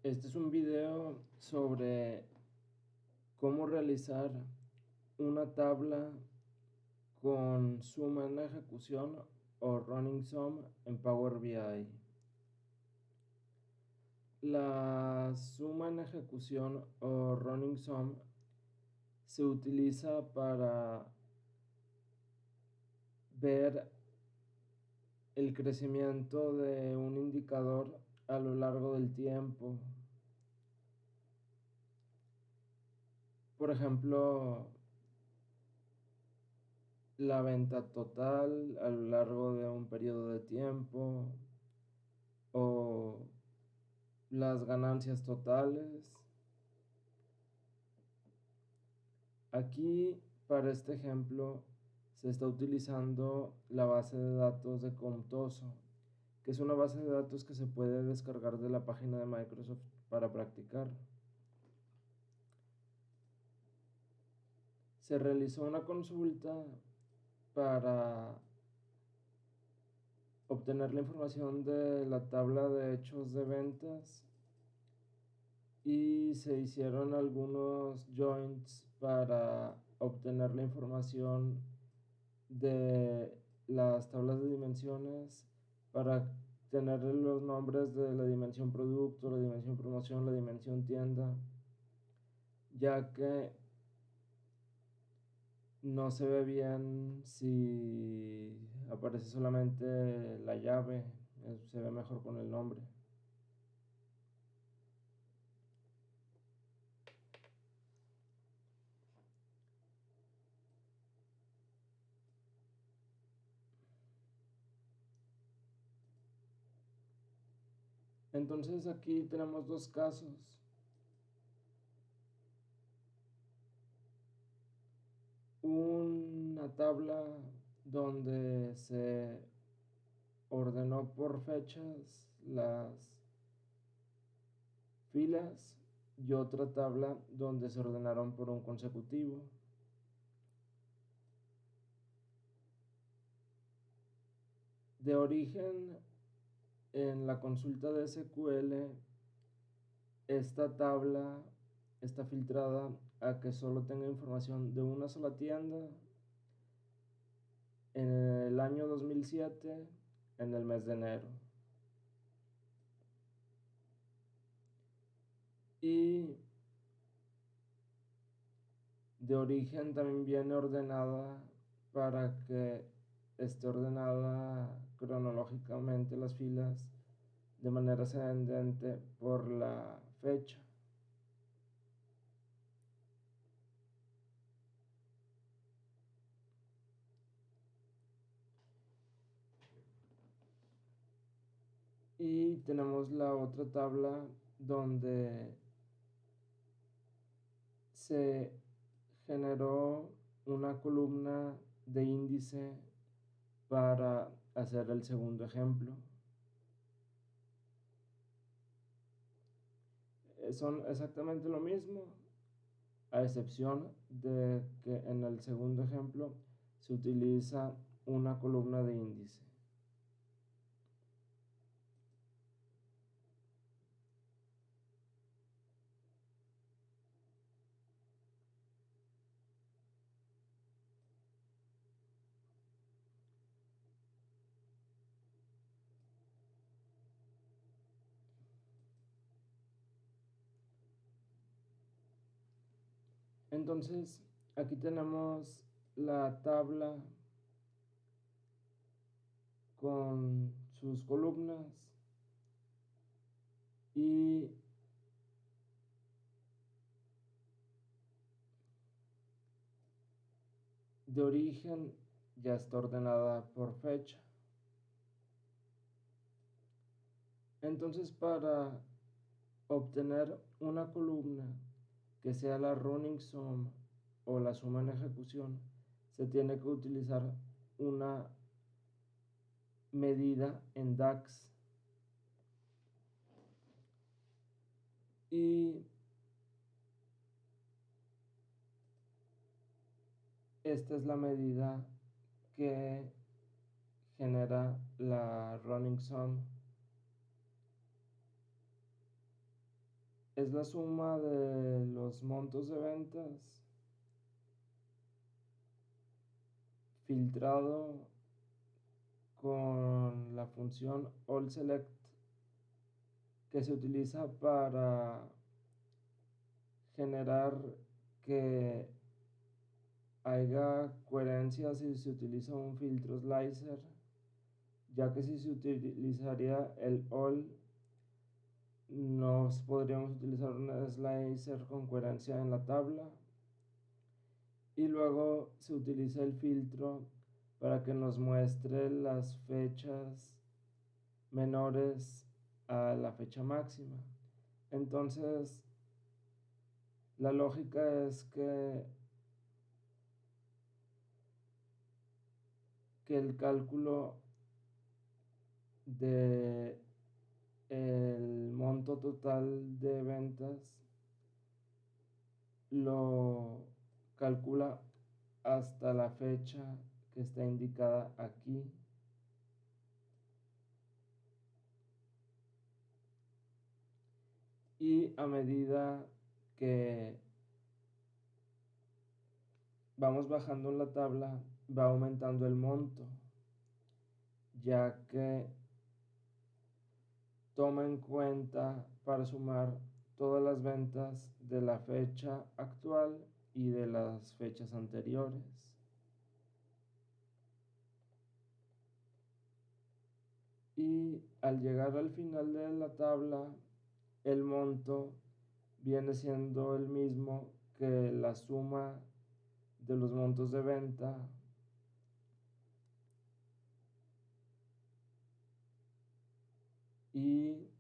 Este es un video sobre cómo realizar una tabla con suma en ejecución o running sum en Power BI. La suma en ejecución o running sum se utiliza para ver el crecimiento de un indicador a lo largo del tiempo. Por ejemplo, la venta total a lo largo de un periodo de tiempo o las ganancias totales. Aquí, para este ejemplo, se está utilizando la base de datos de Comtoso, que es una base de datos que se puede descargar de la página de Microsoft para practicar. Se realizó una consulta para obtener la información de la tabla de hechos de ventas y se hicieron algunos joins para obtener la información de las tablas de dimensiones, para tener los nombres de la dimensión producto, la dimensión promoción, la dimensión tienda, ya que no se ve bien si aparece solamente la llave, se ve mejor con el nombre. Entonces aquí tenemos dos casos. Una tabla donde se ordenó por fechas las filas y otra tabla donde se ordenaron por un consecutivo. De origen, en la consulta de SQL, esta tabla está filtrada a que solo tenga información de una sola tienda en el año 2007, en el mes de enero. Y de origen también viene ordenada para que esté ordenada cronológicamente las filas de manera ascendente por la fecha. Y tenemos la otra tabla donde se generó una columna de índice para hacer el segundo ejemplo. Son exactamente lo mismo, a excepción de que en el segundo ejemplo se utiliza una columna de índice. Entonces, aquí tenemos la tabla con sus columnas y de origen ya está ordenada por fecha. Entonces, para obtener una columna que sea la running sum o la suma en ejecución, se tiene que utilizar una medida en DAX. Y esta es la medida que genera la running sum. es la suma de los montos de ventas filtrado con la función allSelect que se utiliza para generar que haya coherencia si se utiliza un filtro slicer, ya que si se utilizaría el all no podríamos utilizar un slicer con coherencia en la tabla, y luego se utiliza el filtro para que nos muestre las fechas menores a la fecha máxima. Entonces, la lógica es que el cálculo de el monto total de ventas lo calcula hasta la fecha que está indicada aquí. Y a medida que vamos bajando en la tabla, va aumentando el monto, ya que toma en cuenta para sumar todas las ventas de la fecha actual y de las fechas anteriores. Y al llegar al final de la tabla, el monto viene siendo el mismo que la suma de los montos de venta y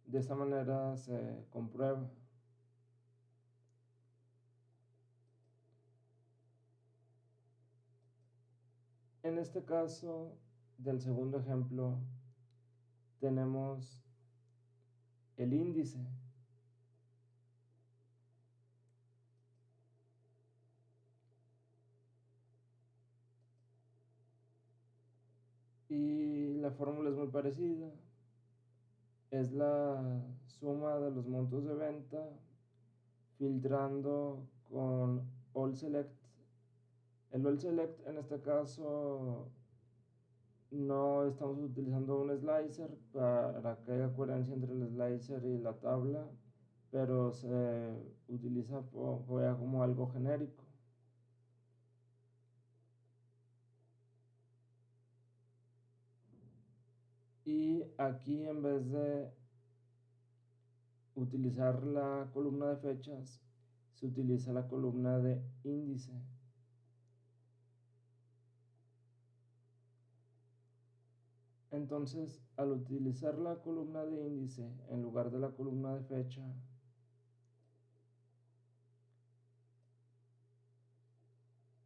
de esa manera se comprueba. En este caso del segundo ejemplo tenemos el índice. Y la fórmula es muy parecida. Es la suma de los montos de venta filtrando con allSelect. El allSelect en este caso no estamos utilizando un slicer para que haya coherencia entre el slicer y la tabla, pero se utiliza como algo genérico. Y aquí, en vez de utilizar la columna de fechas, se utiliza la columna de índice. Entonces, al utilizar la columna de índice en lugar de la columna de fecha,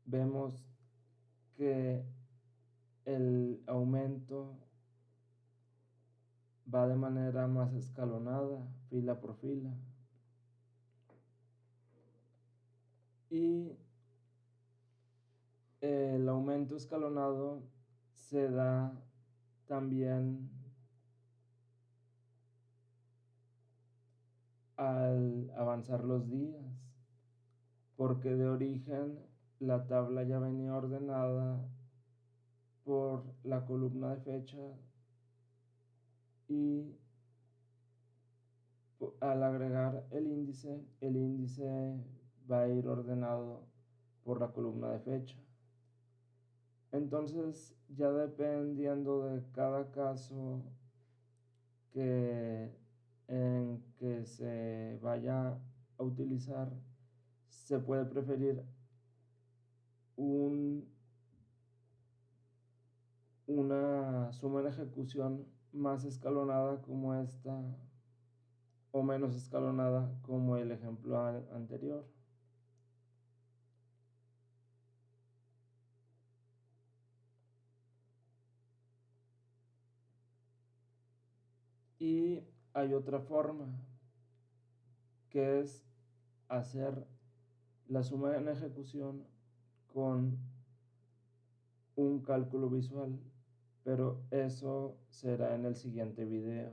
vemos que el aumento va de manera más escalonada, fila por fila. Y el aumento escalonado se da también al avanzar los días, porque de origen la tabla ya venía ordenada por la columna de fecha y al agregar el índice va a ir ordenado por la columna de fecha. Entonces, ya dependiendo de cada caso en que se vaya a utilizar, se puede preferir una suma en ejecución más escalonada como esta o menos escalonada como el ejemplo anterior. Y hay otra forma, que es hacer la suma en ejecución con un cálculo visual, pero eso será en el siguiente video.